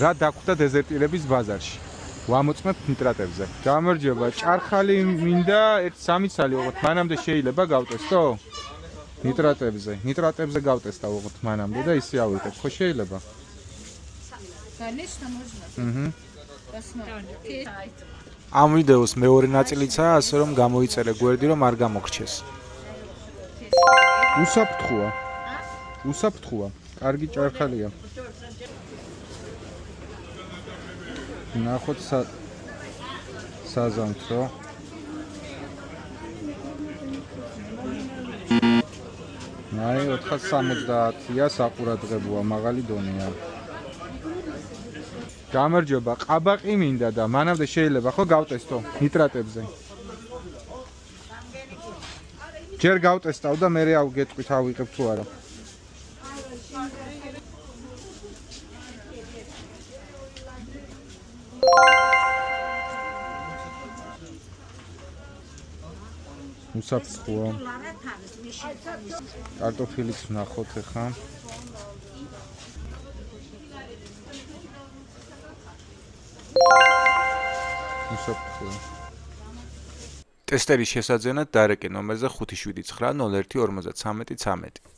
რა დაგვხვდა დეზერტირების ბაზარში. ვამოწმებთ ნიტრატებზე. გამარჯობა, ჭარხალი მინდა 1-3 ცალი უღოთ. მანამდე შეიძლება გავტესტო? ნიტრატებზე გავტესტა უღოთ მანამდე და ისე ავიღებ. ხო შეიძლება? Конечно, можно. Посмотрим. ამ ვიდეოს მეორე ნაწილიცაა, ასე რომ გამოიწერე გვერდი, რომ არ გამოგრჩეს. უსაფრთხოა. კარგი ჭარხალია. ნახოთ საზამთრო. აი 470-ია საყურადღებოა, მაღალი დონეა. გამარჯობა, ყაბაყი მინდა და მანამდე შეიძლება ხო გავტესტო ნიტრატებზე. ჯერ გავტესტავ და მე გეტყვით ავიღებ თუ არა. უსაფრთხოა. კარტოფილიც ვნახოთ ახლა. ტესტერის შესაძენად დარეკე ნომერზე 579 01 53 13.